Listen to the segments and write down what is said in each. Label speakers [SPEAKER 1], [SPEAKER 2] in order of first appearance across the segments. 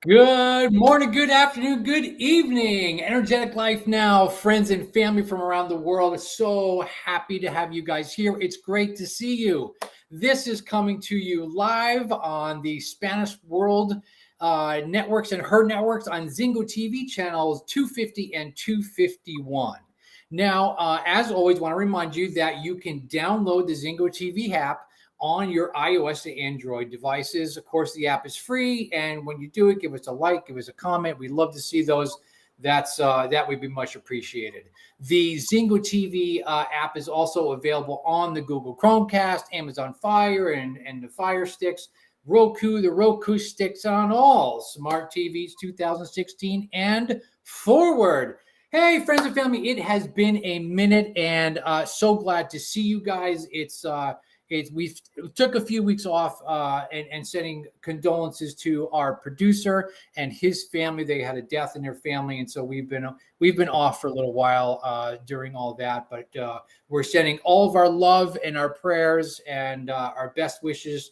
[SPEAKER 1] Good morning, good afternoon, good evening. Energetic Life Now, friends and family from around the world. So happy to have you guys here. It's great to see you. This is coming to you live on the Spanish World networks and her networks on Zingo TV channels 250 and 251. Now, as always, want to remind you that you can download the Zingo TV app on your iOS and Android devices. Of course, the app is free, and when you do it, give us a like, give us a comment. We'd love to see those. That would be much appreciated. The Zingo TV app is also available on the Google Chromecast, Amazon Fire, and the Fire Sticks, Roku, the Roku sticks on all smart TVs 2016 and forward. Hey, friends and family, it has been a minute, and so glad to see you guys. We took a few weeks off and sending condolences to our producer and his family. They had a death in their family, and so we've been off for a little while during all that. But we're sending all of our love and our prayers and our best wishes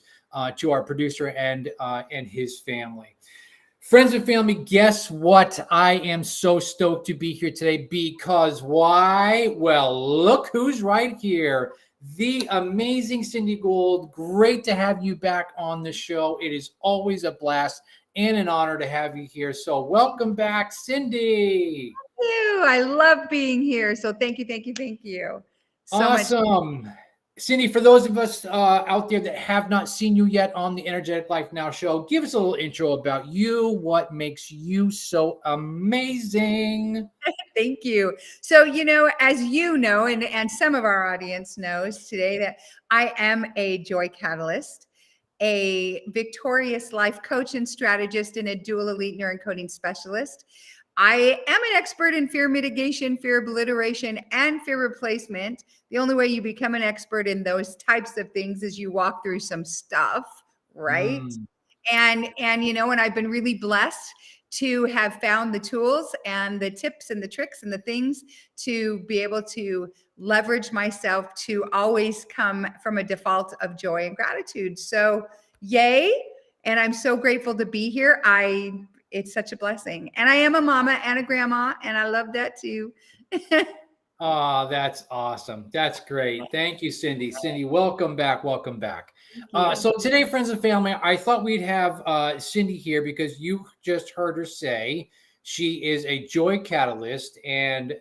[SPEAKER 1] to our producer and his family. Friends and family, guess what? I am so stoked to be here today because why? Well, look who's right here. The amazing Cindy Gould. Great to have you back on the show. It is always a blast and an honor to have you here. So welcome back, Cindy.
[SPEAKER 2] Thank you. I love being here. So thank you, thank you, thank you. So
[SPEAKER 1] Awesome. Cindy, for those of us out there that have not seen you yet on the Energetic Life Now show, give us a little intro about you. What makes you so amazing?
[SPEAKER 2] Thank you. So, as you know, and some of our audience knows today that I am a joy catalyst, a victorious life coach and strategist, and a dual elite neuroencoding specialist. I am an expert in fear mitigation, fear obliteration, and fear replacement. The only way you become an expert in those types of things is you walk through some stuff, right? And I've been really blessed to have found the tools and the tips and the tricks and the things to be able to leverage myself to always come from a default of joy and gratitude. So yay. And I'm so grateful to be here. It's such a blessing. And I am a mama and a grandma, and I love that too.
[SPEAKER 1] Oh, that's awesome. That's great. Thank you, Cindy. Cindy, welcome back. Welcome back. So today, friends and family, I thought we'd have Cindy here because you just heard her say she is a joy catalyst, and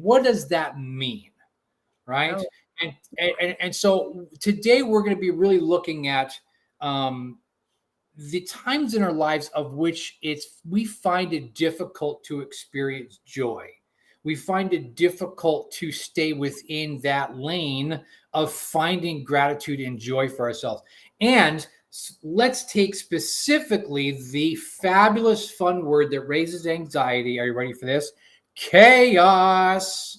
[SPEAKER 1] what does that mean, right?
[SPEAKER 2] Oh.
[SPEAKER 1] And so today we're going to be really looking at the times in our lives of which we find it difficult to experience joy. We find it difficult to stay within that lane of finding gratitude and joy for ourselves. And let's take specifically the fabulous fun word that raises anxiety. Are you ready for this? Chaos.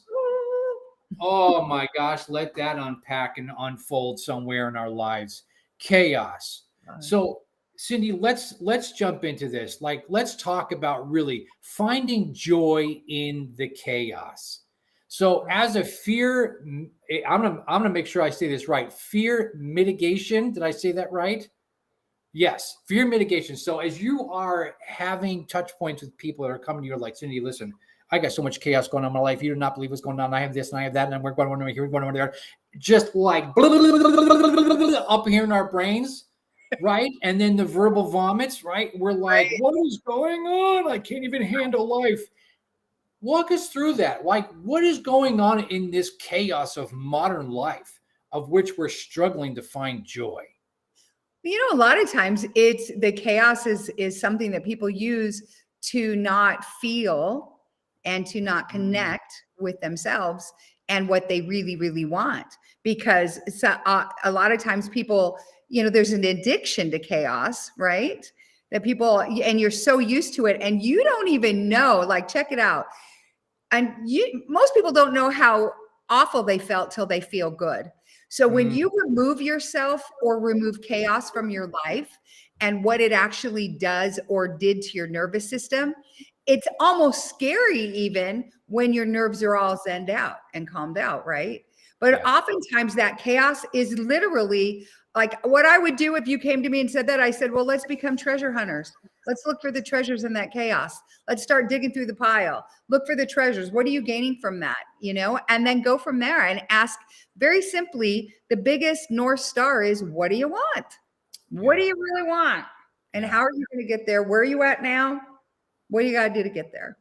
[SPEAKER 1] Oh my gosh, let that unpack and unfold somewhere in our lives. Chaos. So Cindy, let's jump into this. Like, let's talk about really finding joy in the chaos. So, as a fear, I'm gonna make sure I say this right. Fear mitigation. Did I say that right? Yes, fear mitigation. So, as you are having touch points with people that are coming to you, like Cindy, listen, I got so much chaos going on in my life. You do not believe what's going on. I have this and I have that, and we're going over here, we're going over there, just like up here in our brains, right? And then the verbal vomits, right? We're like, what is going on? I can't even handle life. Walk us through that. Like, what is going on in this chaos of modern life, of which we're struggling to find joy?
[SPEAKER 2] A lot of times it's the chaos is something that people use to not feel and to not connect with themselves and what they really, really want. Because a lot of times people, there's an addiction to chaos, right? That people, and you're so used to it and you don't even know, like, check it out. And most people don't know how awful they felt till they feel good. So when you remove yourself or remove chaos from your life and what it actually does or did to your nervous system, it's almost scary even when your nerves are all zened out and calmed out, right? But oftentimes that chaos is literally Like what I would do if you came to me and said that, I said, well, let's become treasure hunters. Let's look for the treasures in that chaos. Let's start digging through the pile. Look for the treasures. What are you gaining from that? And then go from there and ask very simply, the biggest North Star is, what do you want? What do you really want? And how are you going to get there? Where are you at now? What do you got to do to get there?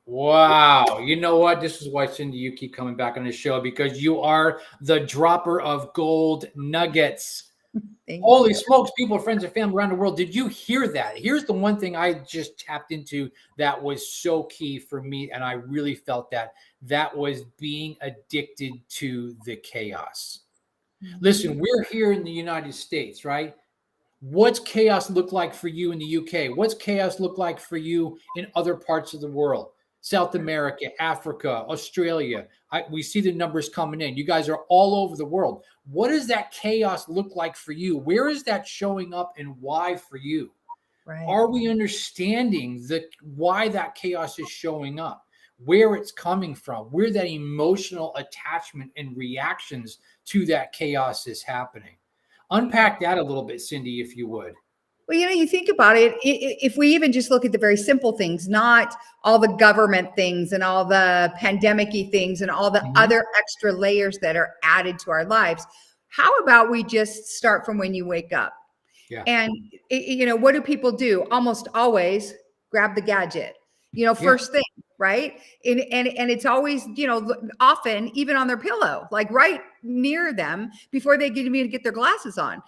[SPEAKER 1] Wow. You know what? This is why, Cindy, you keep coming back on the show, because you are the dropper of gold nuggets. Holy smokes, people, friends, and family around the world. Did you hear that? Here's the one thing I just tapped into that was so key for me, and I really felt that. That was being addicted to the chaos. Listen, we're here in the United States, right? What's chaos look like for you in the UK? What's chaos look like for you in other parts of the world? South America, Africa, Australia. We see the numbers coming in. You guys are all over the world. What does that chaos look like for you? Where is that showing up and why for you?
[SPEAKER 2] Right.
[SPEAKER 1] Are we understanding why that chaos is showing up? Where it's coming from? Where that emotional attachment and reactions to that chaos is happening? Unpack that a little bit, Cindy, if you would.
[SPEAKER 2] Well, you think about it, if we even just look at the very simple things, not all the government things and all the pandemic-y things and all the other extra layers that are added to our lives, how about we just start from when you wake up?
[SPEAKER 1] Yeah.
[SPEAKER 2] And, what do people do? Almost always grab the gadget, first thing, right? And it's always, often even on their pillow, like right near them before they get their glasses on.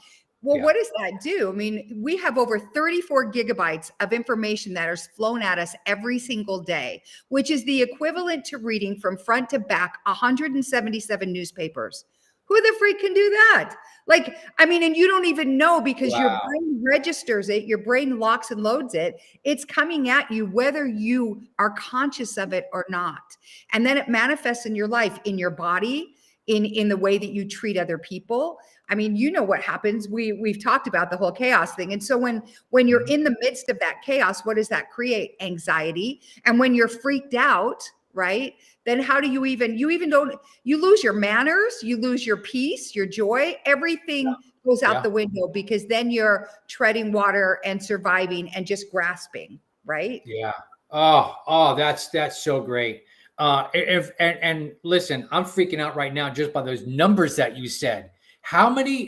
[SPEAKER 2] Well, what does that do? I mean, we have over 34 gigabytes of information that is flown at us every single day, which is the equivalent to reading from front to back 177 newspapers. Who the freak can do that? Like, I mean, and you don't even know, because your brain registers it, your brain locks and loads it. It's coming at you whether you are conscious of it or not. And then it manifests in your life, in your body, in the way that you treat other people. I mean, you know what happens. We've talked about the whole chaos thing. And so when you're in the midst of that chaos, what does that create? Anxiety. And when you're freaked out, right? Then how do you lose your manners, you lose your peace, your joy, everything goes out the window, because then you're treading water and surviving and just grasping, right?
[SPEAKER 1] Yeah. Oh, that's so great. And listen, I'm freaking out right now just by those numbers that you said. How many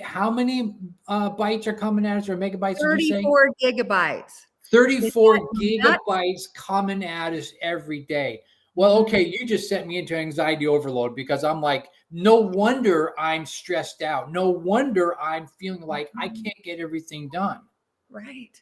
[SPEAKER 1] bytes are coming at us, or megabytes?
[SPEAKER 2] 34 gigabytes.
[SPEAKER 1] 34 gigabytes coming at us every day. Well, okay, you just sent me into anxiety overload, because I'm like, no wonder I'm stressed out. No wonder I'm feeling like I can't get everything done.
[SPEAKER 2] Right.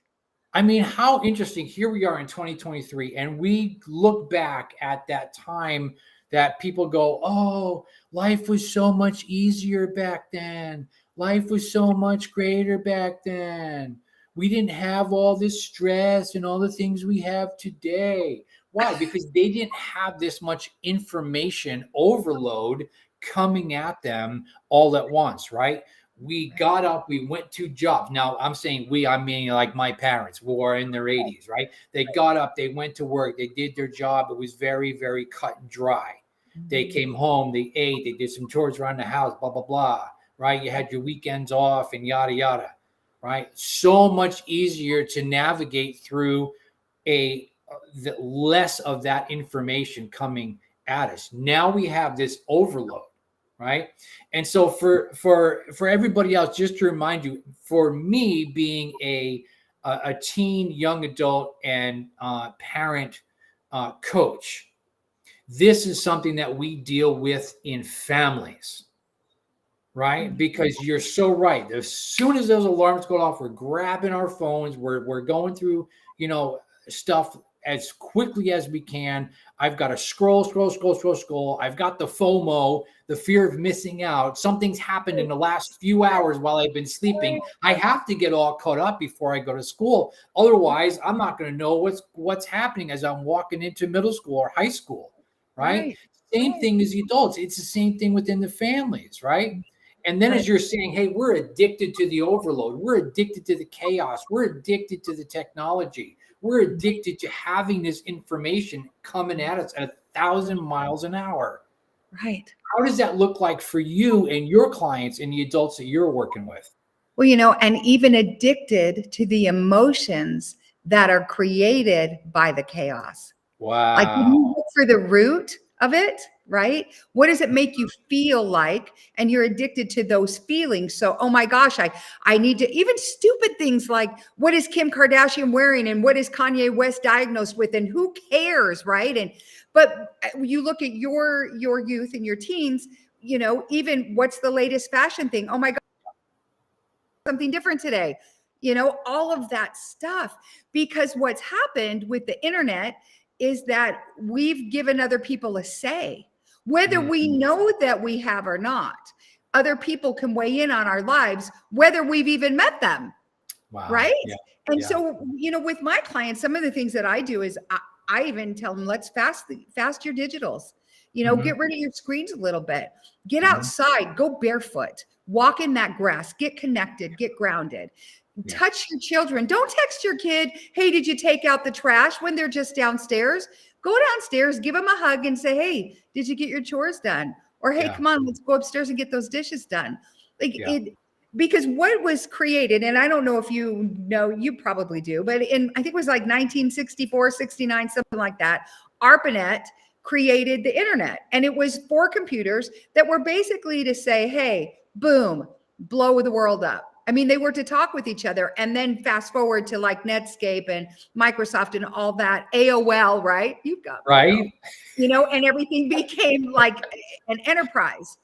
[SPEAKER 1] I mean, how interesting. Here we are in 2023, and we look back at that time that people go, oh, life was so much easier back then. Life was so much greater back then. We didn't have all this stress and all the things we have today. Why? Because they didn't have this much information overload coming at them all at once, right? We got up, we went to jobs. Now, I'm saying we, I mean like my parents who are in their 80s, right? They got up, they went to work, they did their job. It was very, very cut and dry. They came home, they ate, they did some chores around the house, blah, blah, blah, right? You had your weekends off and yada, yada, right? So much easier to navigate through the less of that information coming at us. Now we have this overload, right? And so for everybody else, just to remind you, for me being a teen, young adult, and parent coach, this is something that we deal with in families, right? Because you're so right. As soon as those alarms go off, we're grabbing our phones, we're going through, stuff as quickly as we can. I've got to scroll. I've got the FOMO, the fear of missing out. Something's happened in the last few hours while I've been sleeping. I have to get all caught up before I go to school. Otherwise, I'm not going to know what's happening as I'm walking into middle school or high school, right? Same thing as the adults. It's the same thing within the families, right? And then as you're saying, hey, we're addicted to the overload. We're addicted to the chaos. We're addicted to the technology. We're addicted to having this information coming at us at 1,000 miles an hour.
[SPEAKER 2] Right.
[SPEAKER 1] How does that look like for you and your clients and the adults that you're working with?
[SPEAKER 2] Well, and even addicted to the emotions that are created by the chaos. Like when
[SPEAKER 1] Wow.
[SPEAKER 2] you look for the root of it, right? What does it make you feel like? And you're addicted to those feelings. So, oh my gosh, I need to, even stupid things like what is Kim Kardashian wearing and what is Kanye West diagnosed with and who cares, right? But you look at your youth and your teens, even what's the latest fashion thing? Oh my God, something different today. All of that stuff. Because what's happened with the internet is that we've given other people a say, whether we know that we have or not. Other people can weigh in on our lives, whether we've even met them.
[SPEAKER 1] Wow.
[SPEAKER 2] Right.
[SPEAKER 1] Yeah.
[SPEAKER 2] And so, with my clients, some of the things that I do is I even tell them, let's fast your digitals, get rid of your screens a little bit, get outside, go barefoot, walk in that grass, get connected, get grounded, touch your children. Don't text your kid, hey, did you take out the trash when they're just downstairs? Go downstairs, give them a hug and say, hey, did you get your chores done? Or, hey, come on, let's go upstairs and get those dishes done. Because what was created, and I don't know if you know, you probably do, but I think it was like 1964, 69, something like that, ARPANET created the internet. And it was 4 computers that were basically to say, hey, boom, blow the world up. I mean, they were to talk with each other. And then fast forward to like Netscape and Microsoft and all that, AOL, right? You've got
[SPEAKER 1] right.
[SPEAKER 2] And everything became like an enterprise.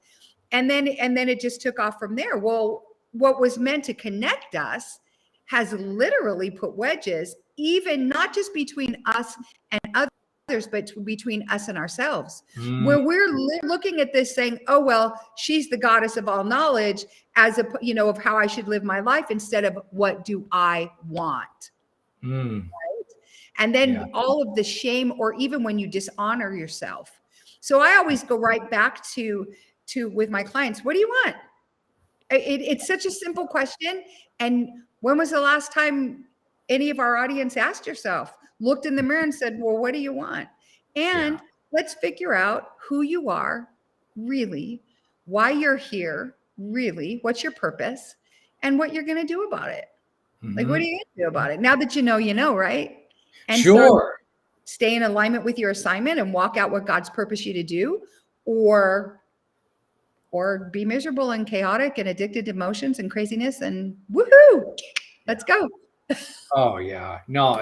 [SPEAKER 2] And then it just took off from there. Well, what was meant to connect us has literally put wedges, even not just between us and others, but between us and ourselves, where we're looking at this saying, oh, well, she's the goddess of all knowledge as of how I should live my life instead of what do I want? Right? And then all of the shame, or even when you dishonor yourself. So I always go right back to with my clients, what do you want? It's such a simple question. And when was the last time any of our audience asked yourself, looked in the mirror and said, well, what do you want? And let's figure out who you are, really, why you're here, really, what's your purpose, and what you're going to do about it. Like, what are you going to do about it? Now that you know, right? And so stay in alignment with your assignment and walk out what God's purposed you to do, or be miserable and chaotic and addicted to emotions and craziness and woohoo, let's go.
[SPEAKER 1] Oh yeah, no,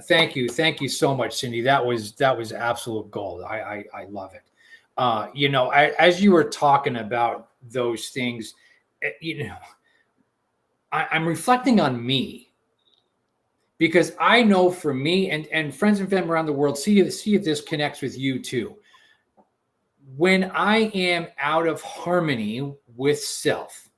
[SPEAKER 1] thank you so much, Cindy. That was absolute gold. I love it. As you were talking about those things, I'm reflecting on me, because I know for me and friends and family around the world, see if this connects with you too. When I am out of harmony with self,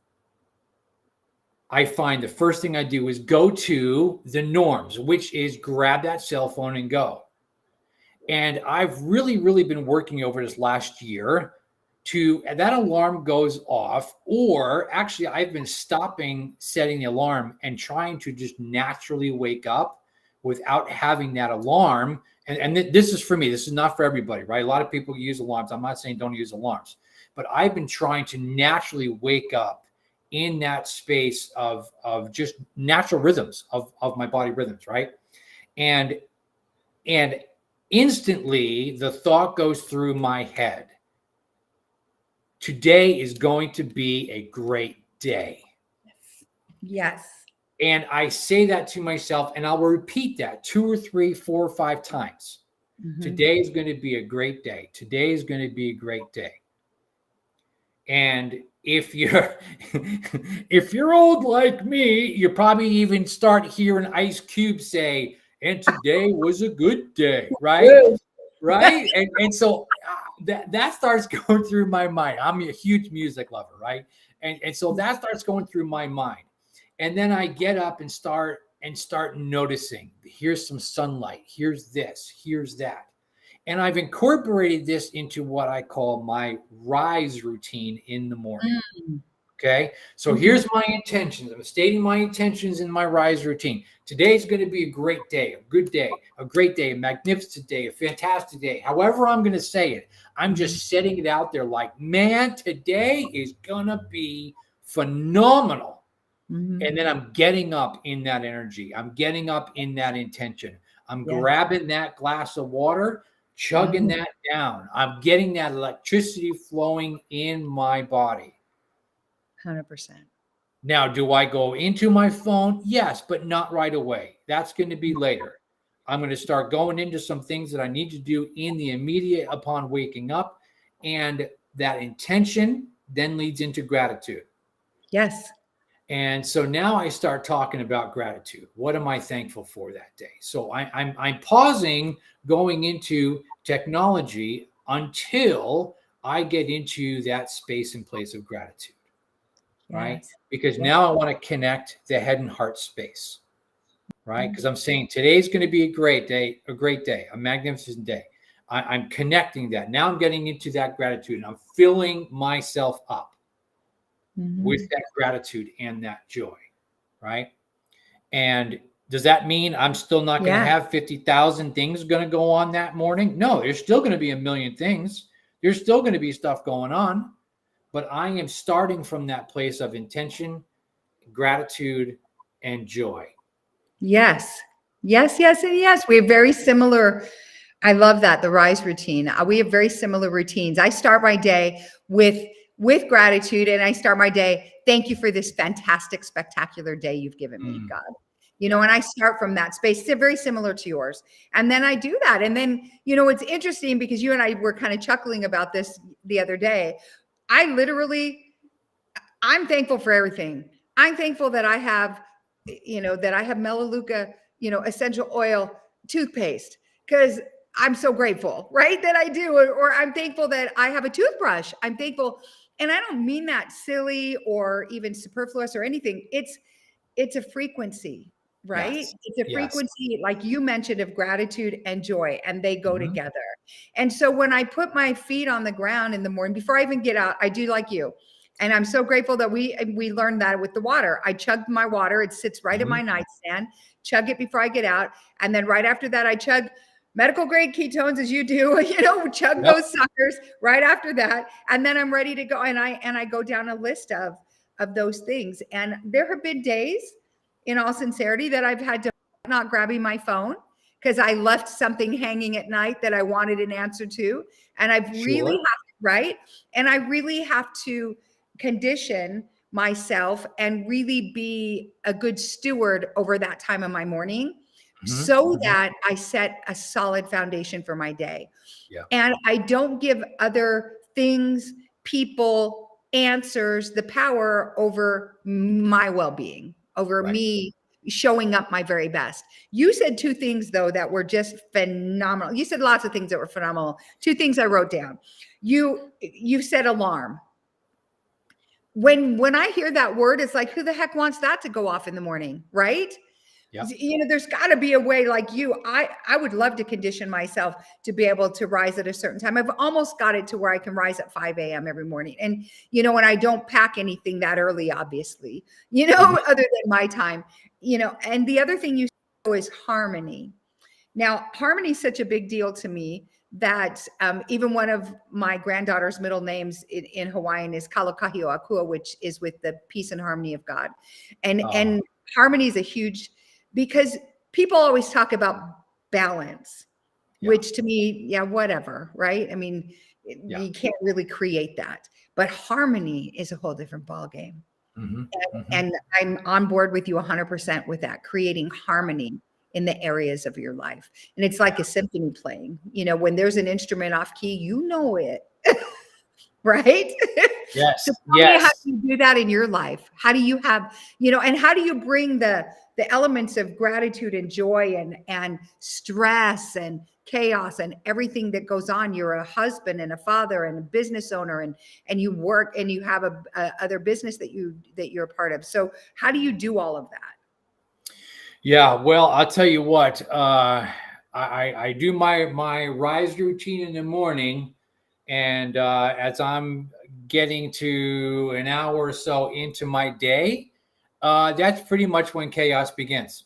[SPEAKER 1] I find the first thing I do is go to the norms, which is grab that cell phone and go. And I've really, really been working over this last year to that alarm goes off, or actually I've been stopping setting the alarm and trying to just naturally wake up without having that alarm. And this is for me. This is not for everybody, right? A lot of people use alarms. I'm not saying don't use alarms, but I've been trying to naturally wake up in that space of just natural rhythms of my body rhythms, right? And instantly the thought goes through my head, today is going to be a great day.
[SPEAKER 2] Yes.
[SPEAKER 1] And I say that to myself, and I will repeat that 2 or 3, 4 or 5 times. Today is going to be a great day. Today is going to be a great day. And if you're old like me, you probably even start hearing Ice Cube say, and today was a good day, right? Right. And so that starts going through my mind. I'm a huge music lover, right? And so that starts going through my mind. And then I get up and start noticing, here's some sunlight, here's this, here's that. And I've incorporated this into what I call my rise routine in the morning. Okay. So here's my intentions. I'm stating my intentions in my rise routine. Today's going to be a great day, a good day, a great day, a magnificent day, a fantastic day. However I'm going to say it, I'm just setting it out there like, man, today is going to be phenomenal. And then I'm getting up in that energy. I'm getting up in that intention. I'm grabbing that glass of water, chugging that down. I'm getting that electricity flowing in my body.
[SPEAKER 2] 100%.
[SPEAKER 1] Now, do I go into my phone? Yes, but not right away. That's going to be later. I'm going to start going into some things that I need to do in the immediate upon waking up. And that intention then leads into gratitude.
[SPEAKER 2] Yes.
[SPEAKER 1] And so now I start talking about gratitude. What am I thankful for that day? So I'm pausing going into technology until I get into that space and place of gratitude. Right? Because now I want to connect the head and heart space, right? Because I'm saying today's going to be a great day, a magnificent day. I'm connecting that. Now I'm getting into that gratitude and I'm filling myself up with that gratitude and that joy, right? And does that mean I'm still not going to have 50,000 things going to go on that morning? No, there's still going to be a million things. There's still going to be stuff going on. But I am starting from that place of intention, gratitude, and joy.
[SPEAKER 2] Yes. Yes, yes, and yes. We have very similar. I love that, the rise routine. We have very similar routines. I start my day with gratitude, and I start my day, thank you for this fantastic, spectacular day you've given me, God. And I start from that space. It's very similar to yours. And then I do that. And then, it's interesting because you and I were kind of chuckling about this the other day. I'm thankful for everything. I'm thankful that I have, Melaleuca, essential oil toothpaste, because I'm so grateful, right? That I do. Or I'm thankful that I have a toothbrush. I'm thankful. And I don't mean that silly or even superfluous or anything. It's a frequency, right?
[SPEAKER 1] Yes.
[SPEAKER 2] It's a frequency, like you mentioned, of gratitude and joy, and they go together. And so when I put my feet on the ground in the morning, before I even get out, I do like you. And I'm so grateful that we learned that with the water. I chug my water. It sits right in my nightstand. Chug it before I get out. And then right after that, I chug medical grade ketones, as you do, chug those suckers right after that. And then I'm ready to go. And I go down a list of those things. And there have been days, in all sincerity, that I've had to not grabbing my phone because I left something hanging at night that I wanted an answer to. And I've really have to, right? And I really have to condition myself and really be a good steward over that time of my morning so that I set a solid foundation for my day. And I don't give other things, people, answers the power over my well-being, over me showing up my very best. You said two things, though, that were just phenomenal. You said lots of things that were phenomenal. Two things I wrote down. You said alarm. When I hear that word, it's like, who the heck wants that to go off in the morning, right? There's got to be a way, like you. I would love to condition myself to be able to rise at a certain time. I've almost got it to where I can rise at 5 a.m. every morning. And, and I don't pack anything that early, obviously, other than my time, and the other thing you say is harmony. Now, harmony is such a big deal to me that even one of my granddaughter's middle names in Hawaiian is Kalakahi'oakua, which is with the peace and harmony of God. And harmony is a huge, because people always talk about balance, which to me, whatever, right? I mean, you can't really create that, but harmony is a whole different ballgame. And I'm on board with you 100% with that, creating harmony in the areas of your life. And it's like a symphony playing, when there's an instrument off key, it, right?
[SPEAKER 1] Yes.
[SPEAKER 2] So tell me, how do you do that in your life? How do you have, and how do you bring the elements of gratitude and joy and stress and chaos and everything that goes on? You're a husband and a father and a business owner, and you work and you have a other business that you're a part of. So how do you do all of that?
[SPEAKER 1] Yeah, well, I'll tell you what, I do my rise routine in the morning, and as I'm getting to an hour or so into my day, that's pretty much when chaos begins.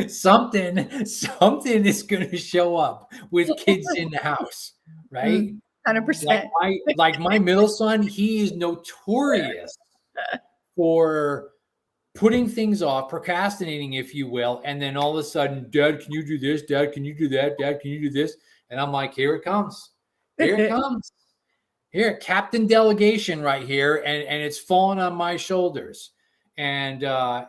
[SPEAKER 1] something is going to show up with kids in the house, right?
[SPEAKER 2] 100%.
[SPEAKER 1] Like my middle son, he is notorious for putting things off, procrastinating, if you will, and then all of a sudden, Dad, can you do this? Dad, can you do that? Dad, can you do this? And I'm like, here it comes. Here it comes. Here, Captain Delegation right here, and it's falling on my shoulders. And I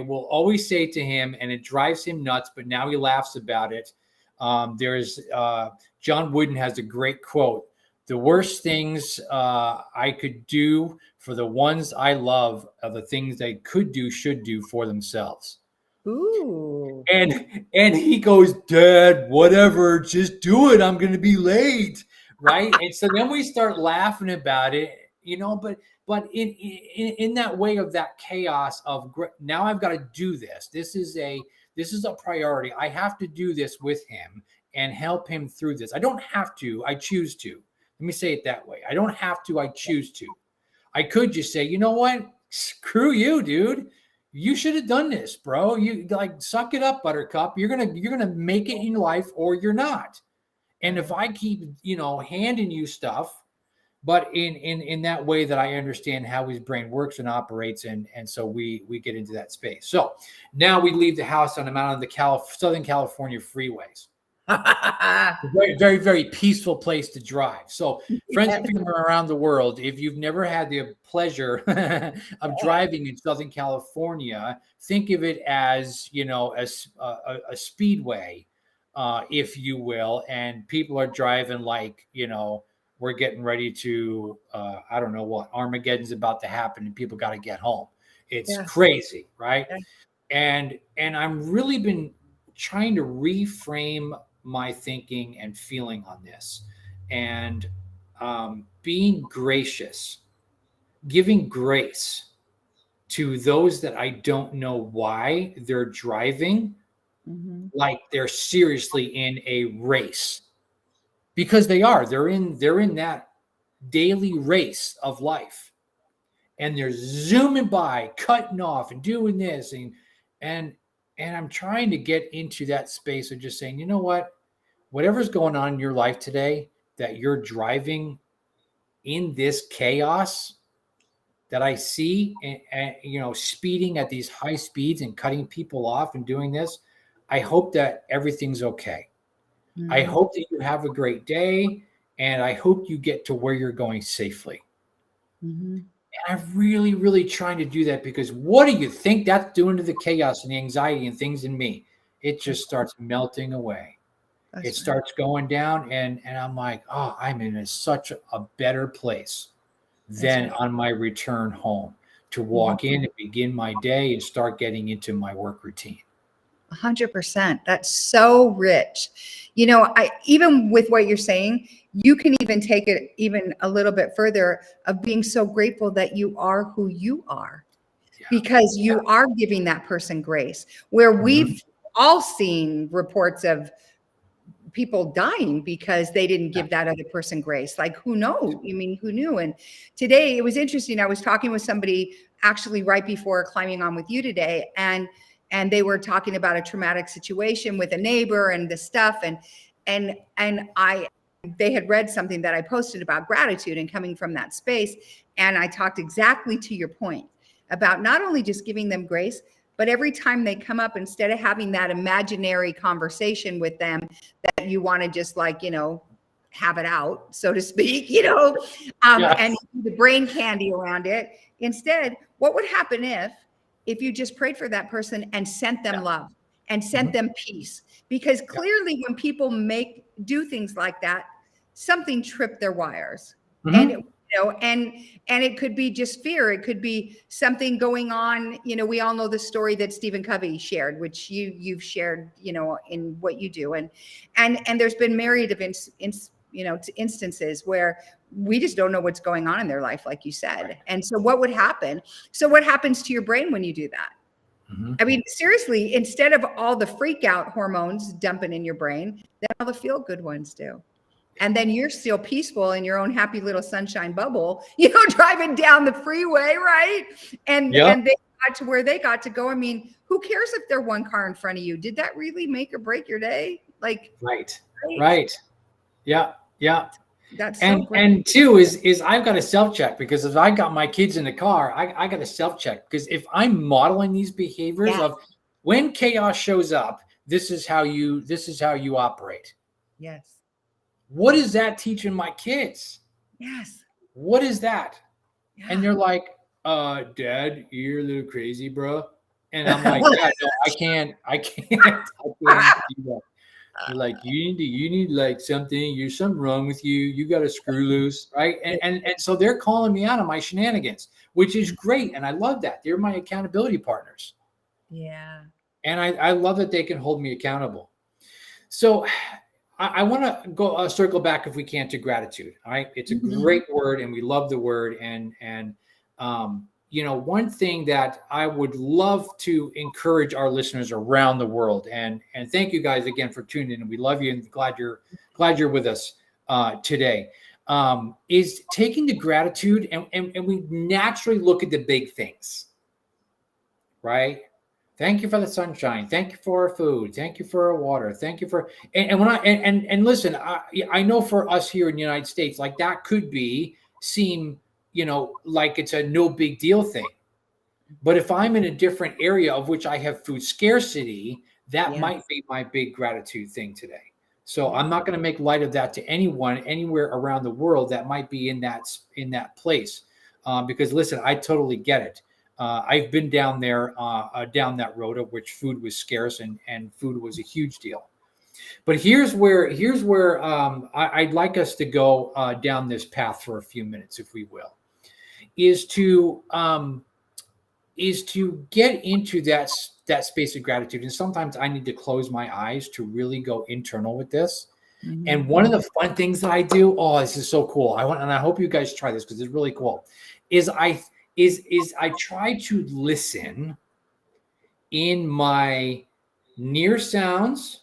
[SPEAKER 1] will always say to him, and it drives him nuts, but now he laughs about it. There's John Wooden has a great quote. The worst things I could do for the ones I love are the things they could do, should do for themselves.
[SPEAKER 2] Ooh.
[SPEAKER 1] And he goes, Dad, whatever, just do it. I'm going to be late, right? And so then we start laughing about it, but in that way of that chaos of now I've got to do this. This is a priority. I have to do this with him and help him through this. I don't have to. I choose to. Let me say it that way. I don't have to. I choose to. I could just say, you know what? Screw you, dude. You should have done this, bro. You like suck it up, Buttercup. You're gonna make it in life, or you're not. And if I keep, handing you stuff, but in that way that I understand how his brain works and operates, and so we get into that space. So now we leave the house and I'm out on the Southern California freeways. Very, very, very peaceful place to drive. So, friends and family around the world, if you've never had the pleasure of driving in Southern California, think of it as a speedway, if you will, and people are driving like we're getting ready to I don't know what Armageddon's about to happen, and people got to get home. It's crazy, right? And I'm really been trying to reframe my thinking and feeling on this, and being gracious, giving grace to those that I don't know why they're driving like they're seriously in a race, because they're in that daily race of life, and they're zooming by, cutting off and doing this, and I'm trying to get into that space of just saying, you know what? Whatever's going on in your life today, that you're driving in this chaos that I see, and speeding at these high speeds and cutting people off and doing this, I hope that everything's okay. I hope that you have a great day, and I hope you get to where you're going safely. And I'm really, really trying to do that, because what do you think that's doing to the chaos and the anxiety and things in me? It just starts melting away. It starts going down, and I'm like, oh, I'm in such a better place than on my return home to walk in and begin my day and start getting into my work routine.
[SPEAKER 2] 100%. That's so rich. Even with what you're saying, you can even take it even a little bit further of being so grateful that you are who you are, because you are giving that person grace, where we've all seen reports of people dying because they didn't give that other person grace. Like, who knows? Who knew? And today it was interesting. I was talking with somebody actually right before climbing on with you today, and they were talking about a traumatic situation with a neighbor and the stuff. And they had read something that I posted about gratitude and coming from that space. And I talked exactly to your point about not only just giving them grace, but every time they come up, instead of having that imaginary conversation with them that you want to just have it out, so to speak, and the brain candy around it. Instead, what would happen if you just prayed for that person and sent them love and sent them peace? Because clearly when people do things like that, something tripped their wires. And it could be just fear. It could be something going on. We all know the story that Stephen Covey shared, which you've shared, in what you do. And there's been myriad of instances where we just don't know what's going on in their life, like you said. And so what would happen? So what happens to your brain when you do that? Seriously, instead of all the freak out hormones dumping in your brain, then all the feel good ones do. And then you're still peaceful in your own happy little sunshine bubble, driving down the freeway, right? And they got to where they got to go. Who who cares if they're one car in front of you? Did that really make or break your day? Like,
[SPEAKER 1] Right.
[SPEAKER 2] right.
[SPEAKER 1] Right. Yeah. Yeah.
[SPEAKER 2] That's so great.
[SPEAKER 1] And two is I've got to self-check, because if I got my kids in the car, I got to self-check, because if I'm modeling these behaviors of when chaos shows up, this is how you operate.
[SPEAKER 2] Yes.
[SPEAKER 1] What is that teaching my kids?
[SPEAKER 2] Yes.
[SPEAKER 1] What is that?
[SPEAKER 2] Yeah.
[SPEAKER 1] And they're like, Dad, you're a little crazy, bro. And I'm like, yeah, no, I can't do that. They're like, you need like something. There's something wrong with you. You got to screw loose, right? And so they're calling me out on my shenanigans, which is great, and I love that. They're my accountability partners.
[SPEAKER 2] Yeah.
[SPEAKER 1] And I love that they can hold me accountable. So I want to go circle back, if we can, to gratitude. All right, it's a great word, and we love the word. And one thing that I would love to encourage our listeners around the world, and thank you guys again for tuning in. And we love you, and glad you're with us today. Is taking the gratitude, and we naturally look at the big things, right? Thank you for the sunshine. Thank you for our food. Thank you for our water. Thank you for and when and listen, I know for us here in the United States, like that could seem like it's a no big deal thing. But if I'm in a different area of which I have food scarcity, that might be my big gratitude thing today. So I'm not going to make light of that to anyone anywhere around the world that might be in that place, because listen, I totally get it. I've been down there, down that road of which food was scarce, and food was a huge deal. But here's where I'd like us to go down this path for a few minutes, if we will, is to get into that space of gratitude. And sometimes I need to close my eyes to really go internal with this. Mm-hmm. And one of the fun things that I do, this is so cool. I hope you guys try this, because it's really cool. Is I try to listen in my near sounds,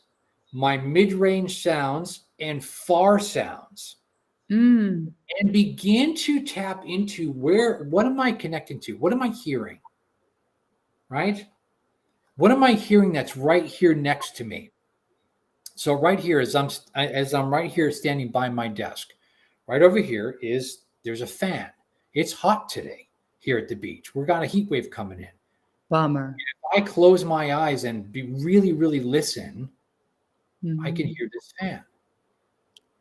[SPEAKER 1] my mid-range sounds, and far sounds, and begin to tap into what am I connecting to? What am I hearing? Right? What am I hearing that's right here next to me? So right here, as I'm right here standing by my desk, right over here there's a fan. It's hot today here at the beach. We've got a heat wave coming in.
[SPEAKER 2] Bummer.
[SPEAKER 1] If I close my eyes and really, really listen, I can hear this fan.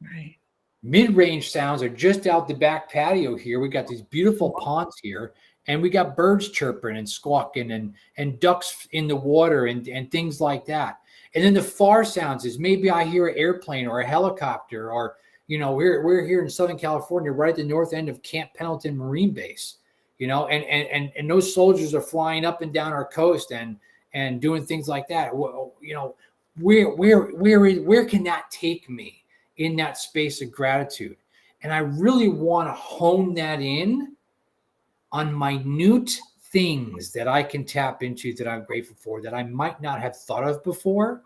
[SPEAKER 2] Right.
[SPEAKER 1] Mid-range sounds are just out the back patio here. We got these beautiful ponds here, and we got birds chirping and squawking, and ducks in the water, and things like that. And then the far sounds is maybe I hear an airplane or a helicopter, or we're here in Southern California, right at the north end of Camp Pendleton Marine Base, and those soldiers are flying up and down our coast and doing things like that. Where can that take me in that space of gratitude? And I really want to hone that in on minute things that I can tap into, that I'm grateful for, that I might not have thought of before,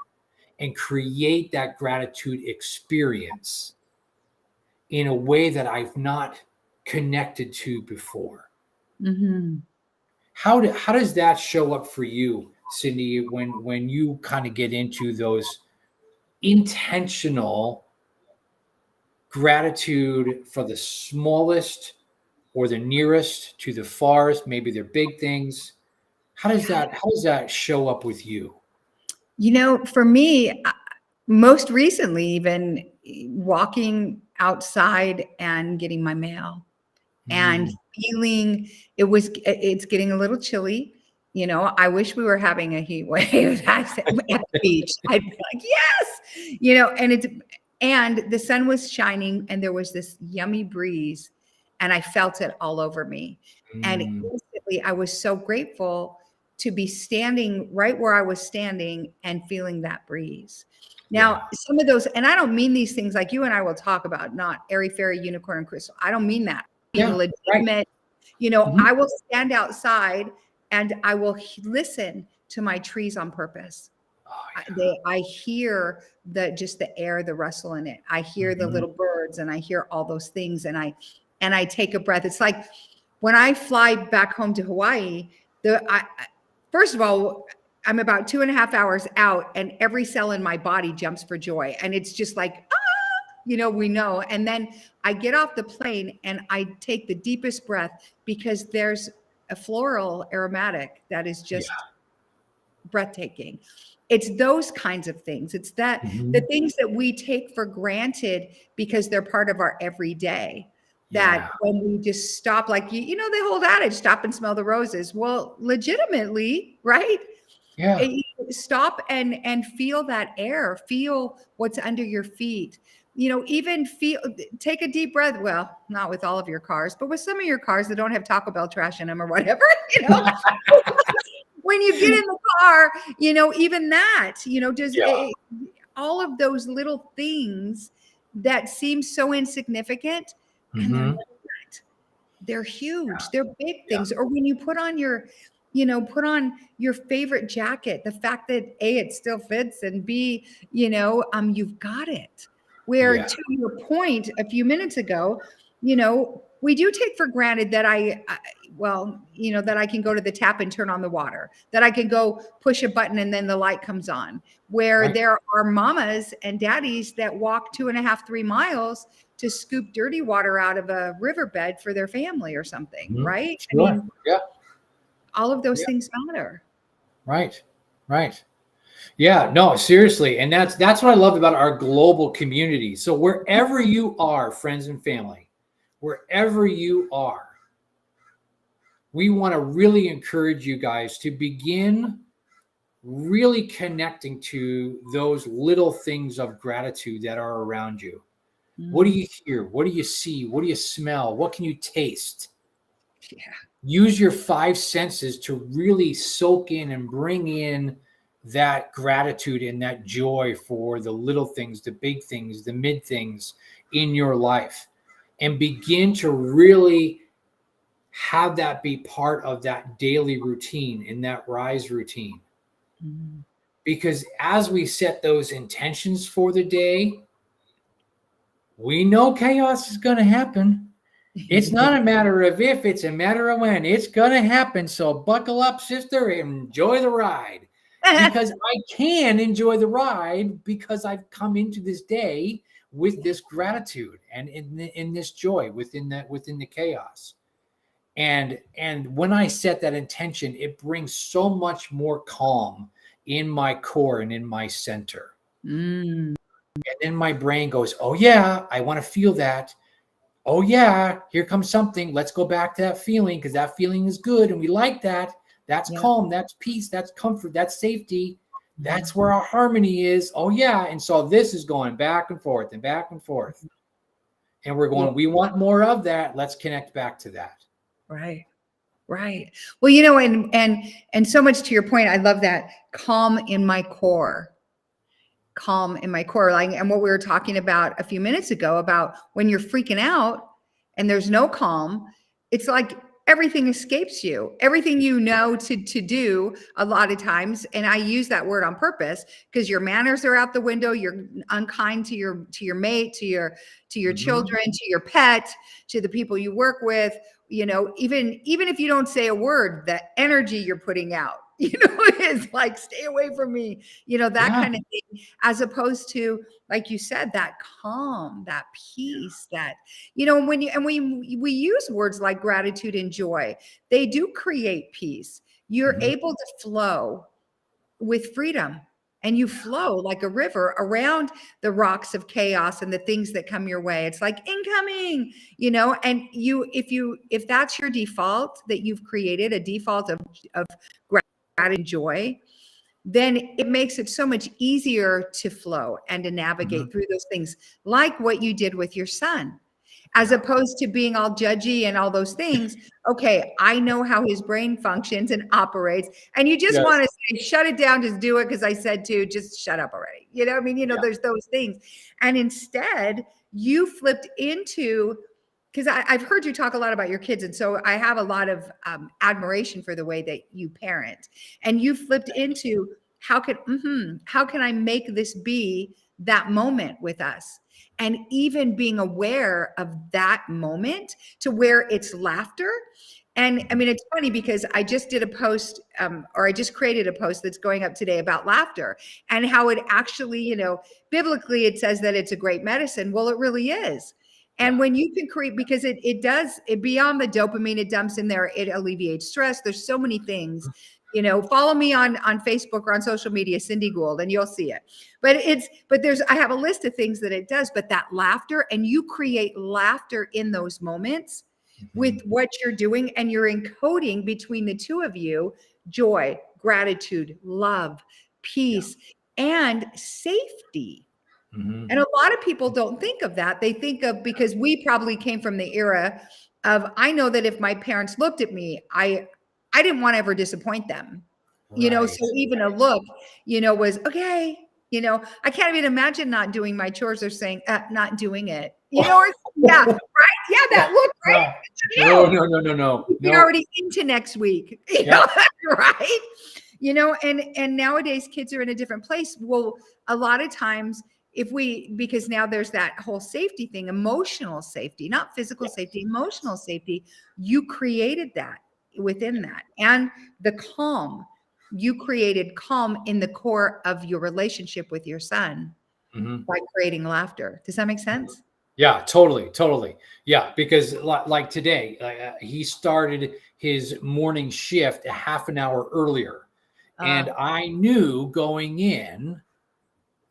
[SPEAKER 1] and create that gratitude experience in a way that I've not connected to before. Mm-hmm. How does that show up for you, Cindy, when you kind of get into those intentional gratitude for the smallest or the nearest to the farthest, maybe they're big things? How does that show up with you?
[SPEAKER 2] For me, most recently, even walking outside and getting my mail and feeling it's getting a little chilly. I wish we were having a heat wave at the beach. I'd be like, yes, and the sun was shining, and there was this yummy breeze, and I felt it all over me. And instantly I was so grateful to be standing right where I was standing and feeling that breeze. Now, some of those, and I don't mean these things like you and I will talk about, not airy fairy unicorn and crystal. I don't mean that. I mean legitimate. I will stand outside and I will listen to my trees on purpose. I hear just the air, the rustle in it. I hear the little birds, and I hear all those things, and I take a breath. It's like when I fly back home to Hawaii, first of all, I'm about 2.5 hours out, and every cell in my body jumps for joy. And it's just like, we know. And then I get off the plane and I take the deepest breath, because there's a floral aromatic that is
[SPEAKER 1] Yeah.
[SPEAKER 2] just breathtaking. It's those kinds of things. It's that the
[SPEAKER 1] Mhm.
[SPEAKER 2] things that we take for granted because they're part of our everyday, that
[SPEAKER 1] Yeah.
[SPEAKER 2] when we just stop, like, the whole adage, stop and smell the roses. Well, legitimately, right?
[SPEAKER 1] Yeah.
[SPEAKER 2] Stop and feel that air, feel what's under your feet. Even take a deep breath. Well, not with all of your cars, but with some of your cars that don't have Taco Bell trash in them or whatever, when you get in the car, even that, does
[SPEAKER 1] Yeah.
[SPEAKER 2] all of those little things that seem so insignificant, and they're
[SPEAKER 1] Hmm.
[SPEAKER 2] not. They're huge. They're big
[SPEAKER 1] Yeah.
[SPEAKER 2] things. Or when you put on your favorite jacket, the fact that A, it still fits, and B, you've got it. Where,
[SPEAKER 1] Yeah.
[SPEAKER 2] to your point a few minutes ago, we do take for granted that that I can go to the tap and turn on the water, that I can go push a button and then the light comes on. Where
[SPEAKER 1] Right.
[SPEAKER 2] there are mamas and daddies that walk 2.5, 3 miles to scoop dirty water out of a riverbed for their family or something,
[SPEAKER 1] Mhm.
[SPEAKER 2] right? I
[SPEAKER 1] Sure.
[SPEAKER 2] mean,
[SPEAKER 1] Yeah.
[SPEAKER 2] all of those
[SPEAKER 1] Yeah.
[SPEAKER 2] things matter.
[SPEAKER 1] Right. Right. Yeah, no, seriously. And that's what I love about our global community. So wherever you are, friends and family, wherever you are, we want to really encourage you guys to begin really connecting to those little things of gratitude that are around you. What do
[SPEAKER 2] Mm,
[SPEAKER 1] you hear? What do you see? What do you smell? What can you taste?
[SPEAKER 2] yeah.
[SPEAKER 1] Use your five senses to really soak in and bring in that gratitude and that joy for the little things, the big things, the mid things in your life, and begin to really have that be part of that daily routine, in that rise routine.
[SPEAKER 2] Mm.
[SPEAKER 1] Because as we set those intentions for the day, we know chaos is going to happen. It's not a matter of if, it's a matter of when. It's going to happen. So buckle up, sister, and enjoy the ride. Because I can enjoy the ride because I've come into this day with this gratitude and in this joy within the chaos. And when I set that intention, it brings so much more calm in my core and in my center.
[SPEAKER 2] Mm,
[SPEAKER 1] And then my brain goes, "Oh yeah, I want to feel that. Oh yeah, here comes something. Let's go back to that feeling because that feeling is good and we like that. That's
[SPEAKER 2] yeah.
[SPEAKER 1] calm, that's peace, that's comfort, that's safety.
[SPEAKER 2] Mhm.
[SPEAKER 1] That's where our harmony is. Oh yeah." And so this is going back and forth and back and forth. And we're
[SPEAKER 2] Yeah.
[SPEAKER 1] going, we want more of that. Let's connect back to that.
[SPEAKER 2] Right. Right. Well, and so much to your point, I love that calm in my core. Calm in my core. Like, and what we were talking about a few minutes ago about when you're freaking out and there's no calm, it's like everything escapes you. Everything to do a lot of times, and I use that word on purpose, because your manners are out the window, you're unkind to your mate, to your
[SPEAKER 1] Mhm.
[SPEAKER 2] children, to your pet, to the people you work with, even if you don't say a word, the energy you're putting out, is like, stay away from me, that
[SPEAKER 1] Yeah.
[SPEAKER 2] kind of thing, as opposed to, like you said, that calm, that peace, that, we use words like gratitude and joy, they do create peace. You're
[SPEAKER 1] Mhm.
[SPEAKER 2] able to flow with freedom, and you flow like a river around the rocks of chaos and the things that come your way. It's like incoming, and if that's your default, that you've created a default of gratitude and joy, then it makes it so much easier to flow and to
[SPEAKER 1] Mhm.
[SPEAKER 2] navigate through those things, like what you did with your son, as
[SPEAKER 1] Yeah.
[SPEAKER 2] opposed to being all judgy and all those things. Okay, I know how his brain functions and operates, and you just
[SPEAKER 1] Yes.
[SPEAKER 2] want to say, shut it down, just do it because I said to, just shut up already. I mean,
[SPEAKER 1] Yeah.
[SPEAKER 2] there's those things. And instead, you flipped into, because I've heard you talk a lot about your kids. And so I have a lot of admiration for the way that you parent. And you flipped into, how can I make this be that moment with us? And even being aware of that moment, to where it's laughter, And I mean, it's funny because I just did a post, or I just created a post that's going up today about laughter and how it actually, biblically it says that it's a great medicine. Well, it really is. And
[SPEAKER 1] Yeah.
[SPEAKER 2] when you can create, because it does, it beyond the dopamine it dumps in there, it alleviates stress. There's so many things. Follow me on Facebook or on social media, Cindy Gould, and you'll see it. But I have a list of things that it does. But that laughter, and you create laughter in those moments with what you're doing, and you're encoding between the two of you joy, gratitude, love, peace, and safety.
[SPEAKER 1] Mm-hmm.
[SPEAKER 2] And a lot of people don't think of that. They think of, because we probably came from the era of, I know that if my parents looked at me, I didn't want to ever disappoint them.
[SPEAKER 1] Right.
[SPEAKER 2] So even a look, was okay. I can't even imagine not doing my chores or saying, not doing it. Or yeah, right? Yeah,
[SPEAKER 1] Yeah.
[SPEAKER 2] that look, right?
[SPEAKER 1] No, no, no, no, no,
[SPEAKER 2] Be
[SPEAKER 1] no.
[SPEAKER 2] already into next week.
[SPEAKER 1] Yeah.
[SPEAKER 2] Right? And nowadays kids are in a different place. Well, a lot of times because now there's that whole safety thing, emotional safety, not physical safety, emotional safety. You created that within that. And the calm, you created calm in the core of your relationship with your son by creating laughter. Does that make sense?
[SPEAKER 1] Yeah, totally, totally. Yeah, because like today, he started his morning shift a half an hour earlier, and I knew going in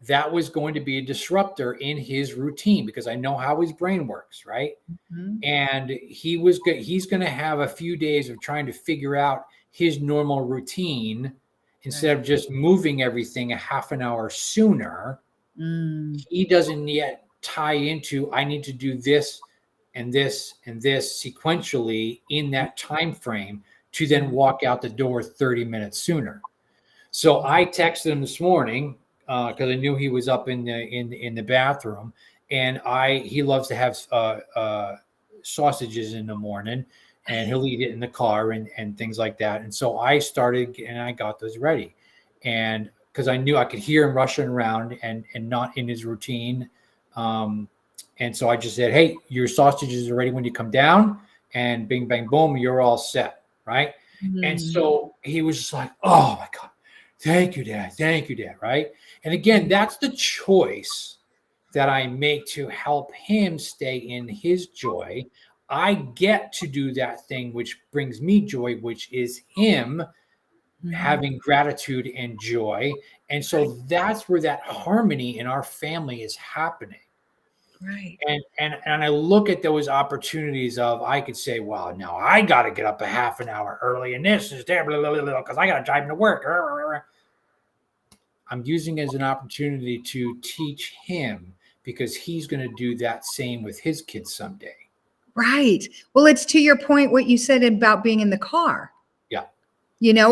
[SPEAKER 1] that was going to be a disruptor in his routine because I know how his brain works, right?
[SPEAKER 2] Mhm.
[SPEAKER 1] And he's going to have a few days of trying to figure out his normal routine instead of just moving everything a half an hour sooner. He doesn't yet tie into I need to do this and this and this sequentially in that time frame to then walk out the door 30 minutes sooner. So I texted him this morning because I knew he was up in the bathroom, and he loves to have sausages in the morning, and he'll eat it in the car and things like that. And so I started and I got those ready, and because I knew I could hear him rushing around and not in his routine. And so I just said, hey, your sausages are ready when you come down, and bing, bang, boom, you're all set. Right. And so he was just like, oh my God, thank you, Dad. Thank you, Dad. Right. And again, that's the choice that I make to help him stay in his joy. I get to do that thing which brings me joy, which is him having gratitude and joy. And so that's where that harmony in our family is happening.
[SPEAKER 2] Right.
[SPEAKER 1] And I look at those opportunities of I could say, well, now I got to get up a half an hour early, and this is there because I got to drive to work. I'm using it as an opportunity to teach him because he's going to do that same with his kids someday.
[SPEAKER 2] Right. Well, it's to your point, what you said about being in the car.
[SPEAKER 1] Yeah.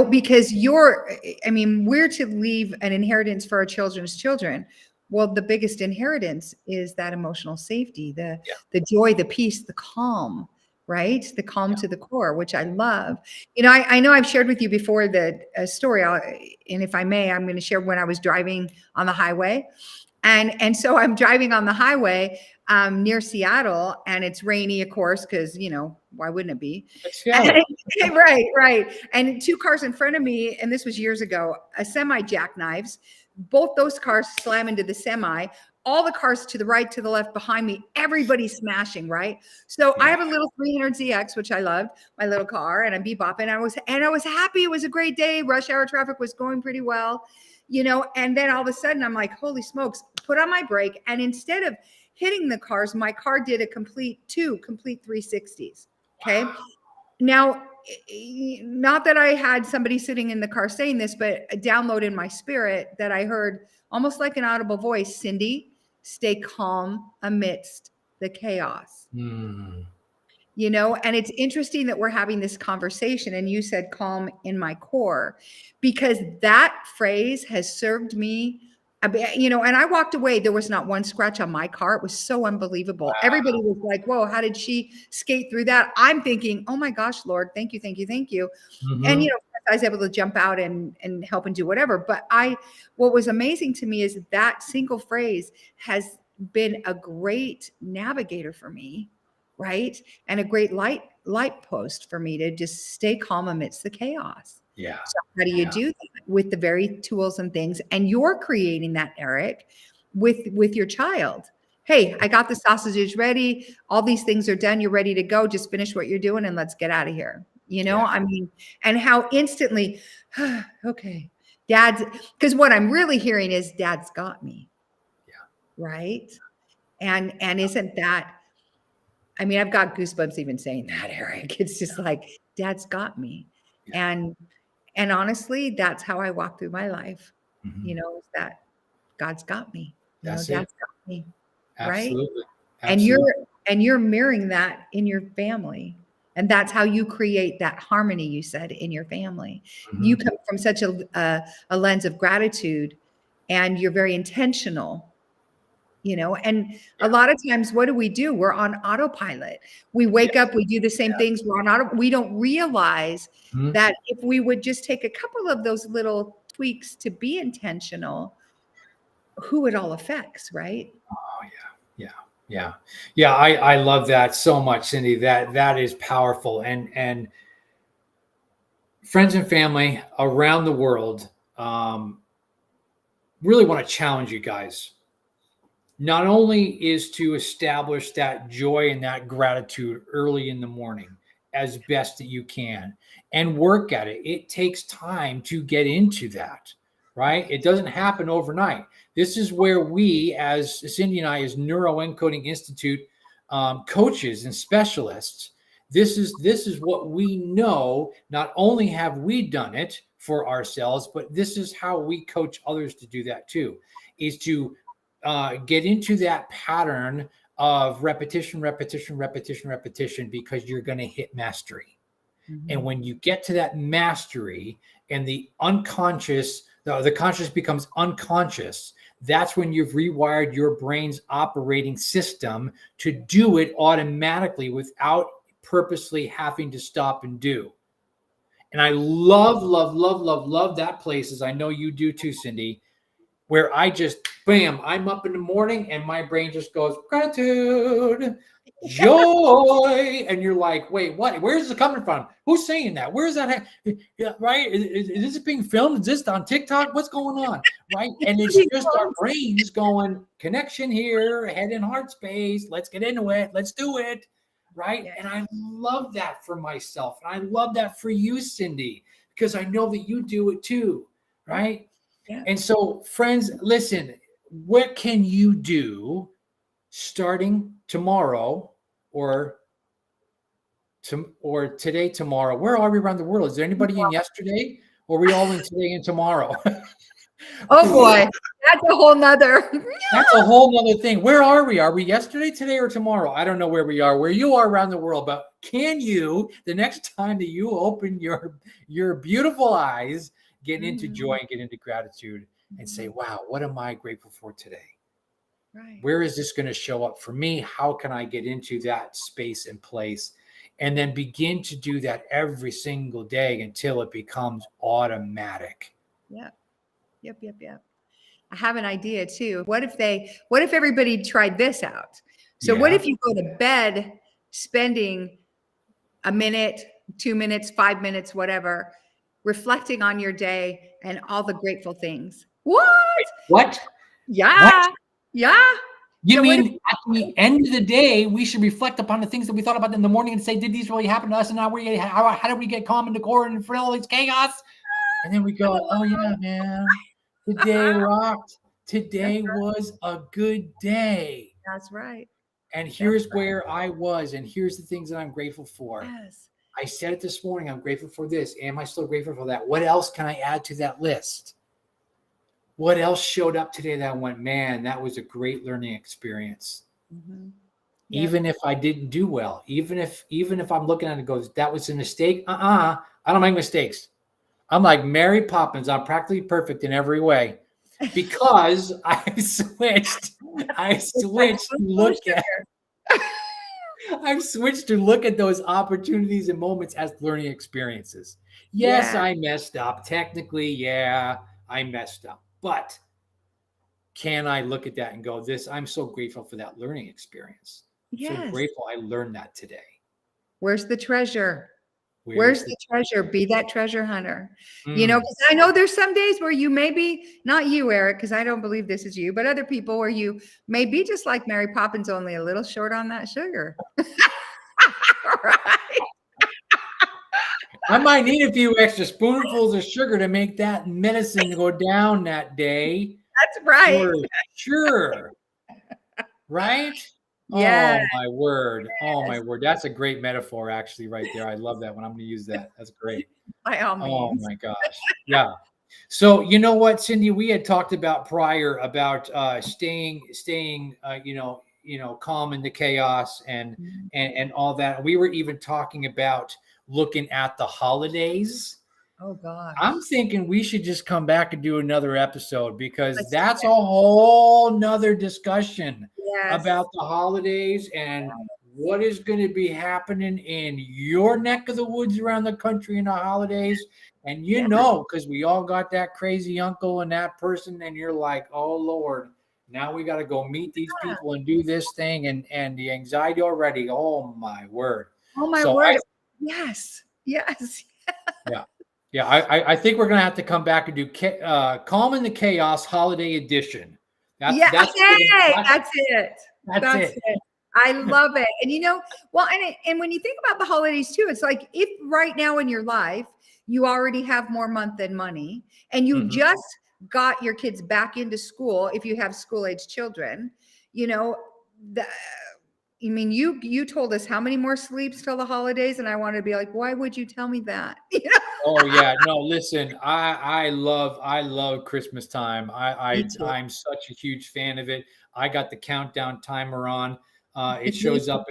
[SPEAKER 2] Because we're to leave an inheritance for our children's children. Well, the biggest inheritance is that emotional safety, the joy, the peace, the calm, right? The calm to the core, which I love. I know I've shared with you before the story, and if I may, I'm going to share when I was driving on the highway. And so I'm driving on the highway near Seattle, and it's rainy, of course, because, why wouldn't it be? Right. And two cars in front of me, and this was years ago, a semi jackknives. Both those cars slam into the semi. All the cars to the right, to the left, behind me, everybody's smashing, right? So I have a little 300ZX, which I loved, my little car, and I'm bebopping. I was happy. It was a great day. Rush hour traffic was going pretty well, and then all of a sudden I'm like, holy smokes, put on my brake. And instead of hitting the cars, my car did two complete 360s. Okay. Wow. Now, not that I had somebody sitting in the car saying this, but a download in my spirit that I heard almost like an audible voice, Cindy, stay calm amidst the chaos. And it's interesting that we're having this conversation, and you said calm in my core, because that phrase has served me. And I walked away. There was not one scratch on my car. It was so unbelievable. Wow. Everybody was like, whoa, how did she skate through that? I'm thinking, oh my gosh, Lord, thank you, thank you, thank you. And, I was able to jump out and help and do whatever. But what was amazing to me is that single phrase has been a great navigator for me, right? And a great light post for me to just stay calm amidst the chaos.
[SPEAKER 1] Yeah.
[SPEAKER 2] So how do you do that with the very tools and things? And you're creating that, Eric, with your child. Hey, I got the sausages ready. All these things are done. You're ready to go. Just finish what you're doing and let's get out of here. I mean, and how instantly, okay, dad's, because what I'm really hearing is dad's got me.
[SPEAKER 1] Yeah.
[SPEAKER 2] Right. And isn't that, I mean, I've got goosebumps even saying that, Eric. It's just like, dad's got me.
[SPEAKER 1] Yeah.
[SPEAKER 2] And honestly, that's how I walk through my life,
[SPEAKER 1] Mm-hmm.
[SPEAKER 2] is that God's got me,
[SPEAKER 1] That's it.
[SPEAKER 2] dad's got me. Right.
[SPEAKER 1] Absolutely.
[SPEAKER 2] And
[SPEAKER 1] Absolutely.
[SPEAKER 2] you're mirroring that in your family. And that's how you create that harmony, you said, in your family.
[SPEAKER 1] Mm-hmm.
[SPEAKER 2] You come from such a lens of gratitude, and you're very intentional, and a lot of times, what do? We're on autopilot. We wake up, we do the same things. We're on auto. We don't realize
[SPEAKER 1] Mm-hmm.
[SPEAKER 2] that if we would just take a couple of those little tweaks to be intentional, who it all affects, right?
[SPEAKER 1] Oh yeah. I love that so much, Cindy. That is powerful. And friends and family around the world, really want to challenge you guys. Not only is to establish that joy and that gratitude early in the morning as best that you can and work at it. It takes time to get into that, right? It doesn't happen overnight. This is where we, as Cindy and I, as Neuroencoding Institute coaches and specialists, this is what we know. Not only have we done it for ourselves, but this is how we coach others to do that too, is to get into that pattern of repetition, because you're going to hit mastery. Mm-hmm. And when you get to that mastery and the unconscious, the conscious becomes unconscious, that's when you've rewired your brain's operating system to do it automatically without purposely having to stop and do. And I love that place, as I know you do too, Cindy, where I just, bam, I'm up in the morning and my brain just goes, gratitude, joy. And you're like, wait, what? Where's it coming from? Who's saying that? Where's that? Yeah, right? Is this being filmed? Is this on TikTok? What's going on? Right? And it's just our brains going, connection here, head and heart space. Let's get into it. Let's do it. Right? Yeah. And I love that for myself. And I love that for you, Cindy, because I know that you do it too. Right? Yeah. And so, friends, listen, what can you do starting tomorrow or today, tomorrow? Where are we around the world? Is there anybody in yesterday, or are we all in today and tomorrow?
[SPEAKER 2] Oh boy, that's a whole nother.
[SPEAKER 1] That's a whole nother thing. Where are we? Are we yesterday, today, or tomorrow? I don't know where we are, where you are around the world, but can you, the next time that you open your beautiful eyes, get into joy and get into gratitude and say, wow, what am I grateful for today? Right. Where is this going to show up for me? How can I get into that space and place? And then begin to do that every single day until it becomes automatic.
[SPEAKER 2] Yeah. Yep. I have an idea too. What if everybody tried this out? So what if you go to bed spending a minute, 2 minutes, 5 minutes, whatever, reflecting on your day and all the grateful things?
[SPEAKER 1] What?
[SPEAKER 2] Yeah.
[SPEAKER 1] What?
[SPEAKER 2] Yeah.
[SPEAKER 1] You mean at the end of the day, we should reflect upon the things that we thought about in the morning and say, did these really happen to us? And now how did we get calm and decor and for all this chaos? And then we go, oh yeah, man, today rocked. Today was a good day.
[SPEAKER 2] That's right.
[SPEAKER 1] And here's where I was, and here's the things that I'm grateful for.
[SPEAKER 2] Yes.
[SPEAKER 1] I said it this morning, I'm grateful for this. Am I still grateful for that? What else can I add to that list? What else showed up today that went, man, that was a great learning experience. Mm-hmm. Yep. Even if I didn't do well, even if I'm looking at it and goes, that was a mistake. I don't make mistakes. I'm like Mary Poppins. I'm practically perfect in every way because I've switched to look at those opportunities and moments as learning experiences. Yes, I messed up. Technically, yeah, I messed up. But can I look at that and go, I'm so grateful for that learning experience. So
[SPEAKER 2] Yes.
[SPEAKER 1] grateful I learned that today.
[SPEAKER 2] Where's the treasure? Where's
[SPEAKER 1] Where's the
[SPEAKER 2] the treasure? Be that treasure hunter.
[SPEAKER 1] mm,
[SPEAKER 2] Because I know there's some days where you may be, not you, Eric, because I don't believe this is you, but other people where you may be just like Mary Poppins, only a little short on that sugar. Right?
[SPEAKER 1] I might need a few extra spoonfuls of sugar to make that medicine go down that day.
[SPEAKER 2] That's right.
[SPEAKER 1] For sure. Right?
[SPEAKER 2] Yeah,
[SPEAKER 1] Oh my word. Oh my word. That's a great metaphor actually right there. I love that one. I'm going to use that. That's great.
[SPEAKER 2] by all
[SPEAKER 1] Oh
[SPEAKER 2] means.
[SPEAKER 1] my gosh. Yeah. So you know what, Cindy, we had talked about prior about staying calm in the chaos and all that. We were even talking about looking at the holidays.
[SPEAKER 2] Oh gosh.
[SPEAKER 1] I'm thinking we should just come back and do another episode because
[SPEAKER 2] Let's do
[SPEAKER 1] that's a
[SPEAKER 2] it.
[SPEAKER 1] whole nother discussion
[SPEAKER 2] Yes.
[SPEAKER 1] about the holidays and what is going to be happening in your neck of the woods around the country in the holidays. And
[SPEAKER 2] Yeah.
[SPEAKER 1] because we all got that crazy uncle and that person, and you're like, oh Lord, now we got to go meet these people and do this thing, and the anxiety already. Oh my word.
[SPEAKER 2] Oh my
[SPEAKER 1] So
[SPEAKER 2] word. Yes. Yes.
[SPEAKER 1] yeah. Yeah, I think we're gonna have to come back and do Calm in the Chaos Holiday Edition.
[SPEAKER 2] Yeah.
[SPEAKER 1] That's
[SPEAKER 2] Hey, that's it.
[SPEAKER 1] that's
[SPEAKER 2] That's
[SPEAKER 1] it.
[SPEAKER 2] it. I love it. And well, and when you think about the holidays too, it's like if right now in your life you already have more month than money, and you
[SPEAKER 1] Mhm.
[SPEAKER 2] just got your kids back into school, if you have school age children, you know, the, I mean, you told us how many more sleeps till the holidays, and I want to be like, why would you tell me that?
[SPEAKER 1] Oh yeah, no, listen, I love Christmas time.
[SPEAKER 2] Me too.
[SPEAKER 1] I'm such a huge fan of it. I got the countdown timer on. It
[SPEAKER 2] Me
[SPEAKER 1] shows
[SPEAKER 2] too.
[SPEAKER 1] up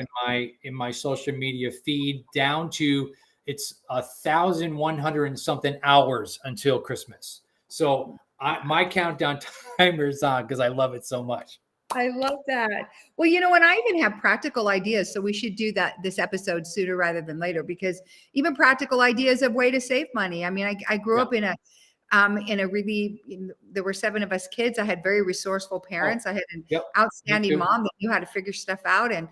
[SPEAKER 1] in my social media feed down to it's 1,100 and something hours until Christmas. So my countdown timer is on because I love it so much.
[SPEAKER 2] I love that. Well, and I even have practical ideas. So we should do this episode sooner rather than later, because even practical ideas of way to save money. I mean, I grew
[SPEAKER 1] Yeah.
[SPEAKER 2] up in a really, there were 7 of us kids. I had very resourceful
[SPEAKER 1] Oh,
[SPEAKER 2] parents. I had an
[SPEAKER 1] yep. Me
[SPEAKER 2] outstanding
[SPEAKER 1] too.
[SPEAKER 2] mom that knew how to figure stuff out. And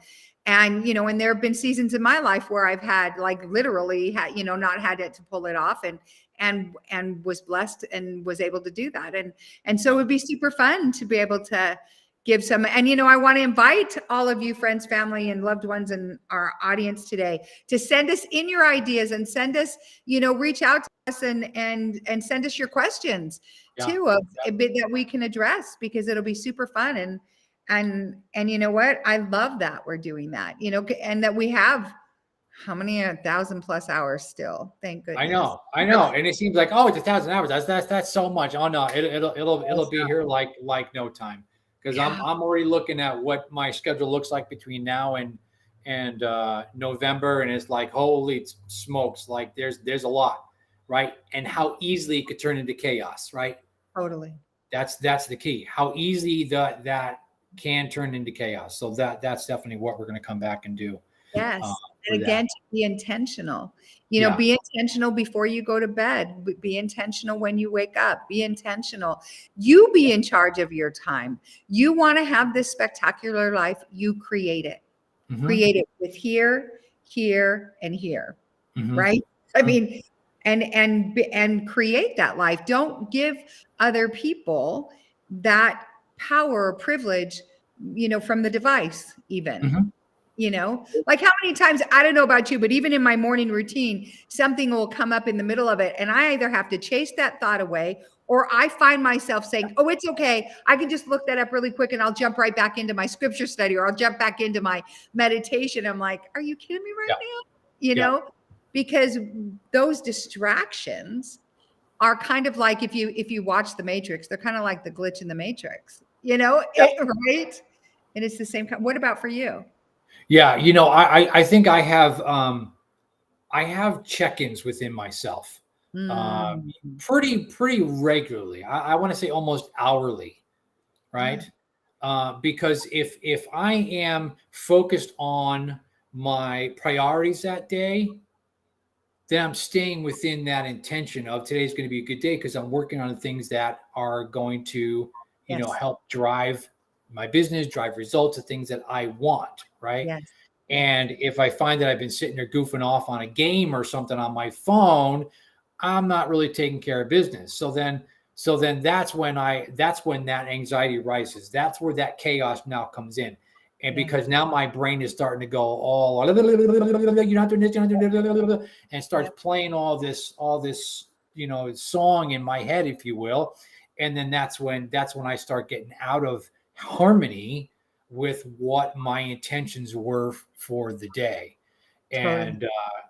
[SPEAKER 2] there have been seasons in my life where I've had like literally had, not had it to pull it off, and was blessed and was able to do that. And so it would be super fun to be able to give some. And I want to invite all of you friends, family, and loved ones in our audience today to send us in your ideas, and send us, reach out to us, and send us your questions
[SPEAKER 1] Yeah.
[SPEAKER 2] too, of a bit that we can address, because it'll be super fun. And you know what, I love that we're doing that, and that we have how many 1,000+ hours still, thank goodness.
[SPEAKER 1] I know, and it seems like, oh, it's 1,000 hours. That's so much. Oh no, it'll be here like no time, because
[SPEAKER 2] Yeah,
[SPEAKER 1] I'm already looking at what my schedule looks like between now and November, and it's like, holy smokes, like there's a lot, right? And how easily it could turn into chaos, right?
[SPEAKER 2] totally.
[SPEAKER 1] That's the key. How easily that can turn into chaos. So that's definitely what we're going to come back and do uh,
[SPEAKER 2] Yes.
[SPEAKER 1] for
[SPEAKER 2] And again,
[SPEAKER 1] that.
[SPEAKER 2] to be intentional.
[SPEAKER 1] Yeah.
[SPEAKER 2] Be intentional before you go to bed. Be intentional when you wake up. Be intentional. You be in charge of your time. You want to have this spectacular life, you create it.
[SPEAKER 1] Mm-hmm.
[SPEAKER 2] Create it with here, here, and here.
[SPEAKER 1] Mm-hmm.
[SPEAKER 2] Right? I mean, and create that life. Don't give other people that power or privilege, from the device even.
[SPEAKER 1] Mm-hmm.
[SPEAKER 2] Like how many times, I don't know about you, but even in my morning routine, something will come up in the middle of it, and I either have to chase that thought away, or I find myself saying, oh, it's okay, I can just look that up really quick and I'll jump right back into my scripture study, or I'll jump back into my meditation. I'm like, are you kidding me right
[SPEAKER 1] Yeah.
[SPEAKER 2] now? you
[SPEAKER 1] Yeah.
[SPEAKER 2] know because those distractions are kind of like, if you watch the Matrix, they're kind of like the glitch in the Matrix,
[SPEAKER 1] Yeah.
[SPEAKER 2] right? And it's the same kind. What about for you?
[SPEAKER 1] Yeah, I think I have check-ins within myself, uh,
[SPEAKER 2] Mm.
[SPEAKER 1] pretty regularly. I want to say almost hourly,
[SPEAKER 2] Yeah.
[SPEAKER 1] right? Because if I am focused on my priorities that day, then I'm staying within that intention of today's going to be a good day because I'm working on things that are going to,
[SPEAKER 2] Yes.
[SPEAKER 1] help drive my business, drive results, the things that I want, right?
[SPEAKER 2] Yes.
[SPEAKER 1] And if I find that I've been sitting there goofing off on a game or something on my phone, I'm not really taking care of business. So then that's when that anxiety rises. That's where that chaos now comes in. And
[SPEAKER 2] Yeah.
[SPEAKER 1] because now my brain is starting to go all you're not doing this, you're not doing this, and starts playing all this, song in my head, if you will. And then that's when I start getting out of harmony with what my intentions were for the day.
[SPEAKER 2] Totally.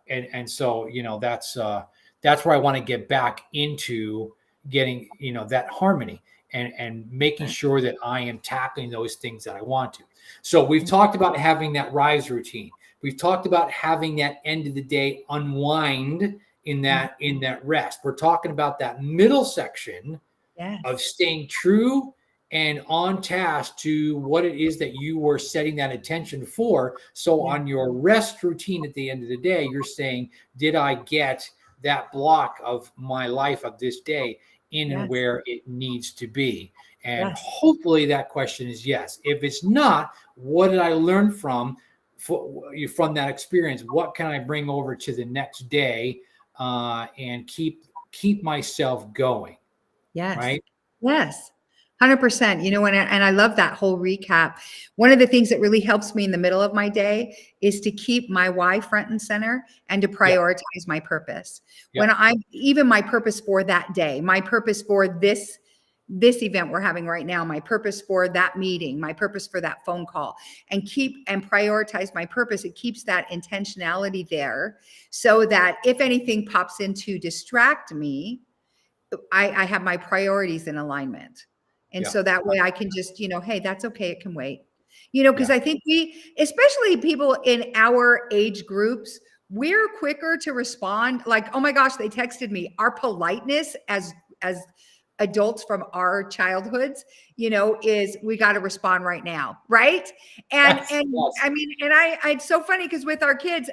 [SPEAKER 1] And so that's where I want to get back into getting that harmony and making sure that I am tackling those things that I want to. So we've talked about having that rise routine. We've talked about having that end of the day unwind in that rest. We're talking about that middle section
[SPEAKER 2] Yes.
[SPEAKER 1] of staying true and on task to what it is that you were setting that intention for. So on your rest routine at the end of the day, you're saying, did I get that block of my life of this day in and where it needs to be? And hopefully that question is yes. If it's not, what did I learn from that experience? What can I bring over to the next day and keep myself going?
[SPEAKER 2] Yes.
[SPEAKER 1] Right?
[SPEAKER 2] Yes. 100%. And I love that whole recap. One of the things that really helps me in the middle of my day is to keep my why front and center and to prioritize my purpose. When even my purpose for that day, my purpose for this event we're having right now, my purpose for that meeting, my purpose for that phone call, and prioritize my purpose. It keeps that intentionality there so that if anything pops in to distract me, I have my priorities in alignment. And so that way I can just, hey, that's okay. It can wait. Because I think especially people in our age groups, we're quicker to respond. Like, oh my gosh, they texted me. Our politeness as adults from our childhoods, is we got to respond right now. Right. And I mean, it's so funny because with our kids,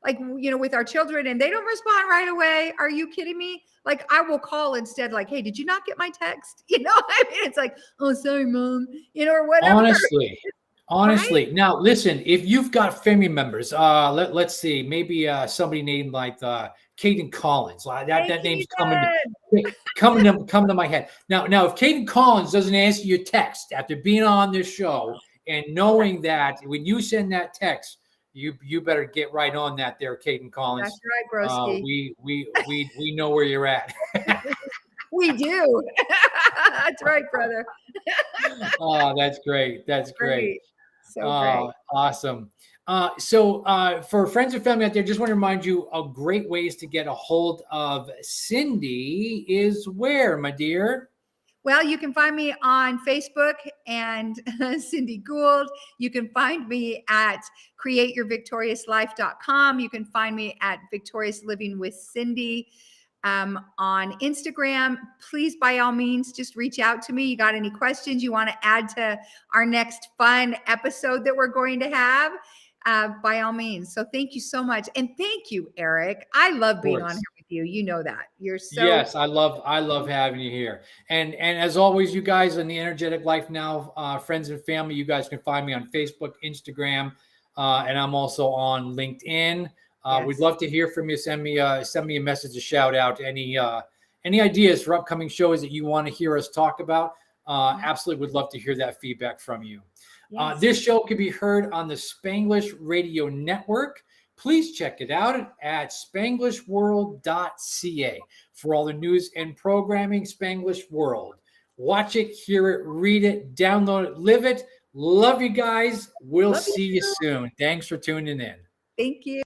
[SPEAKER 2] with our children, and they don't respond right away. Are you kidding me? Like, I will call instead, like, hey, did you not get my text? I mean, it's like, oh, sorry, mom, or whatever.
[SPEAKER 1] Honestly.
[SPEAKER 2] Right?
[SPEAKER 1] Now listen, if you've got family members, let's see, maybe somebody named like Caden Collins. That name's coming to my head. Now, if Caden Collins doesn't answer your text after being on this show and knowing that when you send that text, you better get right on that there, Caden Collins.
[SPEAKER 2] That's right, broski.
[SPEAKER 1] We know where you're at.
[SPEAKER 2] We do. That's right, brother.
[SPEAKER 1] Oh, that's great. That's great.
[SPEAKER 2] So great.
[SPEAKER 1] Awesome. So for friends and family out there, just want to remind you of great ways to get a hold of Cindy is where, my dear?
[SPEAKER 2] Well, you can find me on Facebook and Cindy Gould. You can find me at createyourvictoriouslife.com. You can find me at Victorious Living with Cindy on Instagram. Please, by all means, just reach out to me. You got any questions you want to add to our next fun episode that we're going to have? By all means. So thank you so much. And thank you, Eric. I love being on here with you. You know that. You're so
[SPEAKER 1] Yes, I love having you here. And as always, you guys in the Energetic Life Now, friends and family, you guys can find me on Facebook, Instagram, and I'm also on LinkedIn. We'd love to hear from you. Send me a message, a shout out, any ideas for upcoming shows that you want to hear us talk about. Absolutely would love to hear that feedback from you. Yes. This show can be heard on the Spanglish Radio Network. Please check it out at spanglishworld.ca for all the news and programming. Spanglish World. Watch it, hear it, read it, download it, live it. Love you guys. We'll see you soon. Thanks for tuning in.
[SPEAKER 2] Thank you.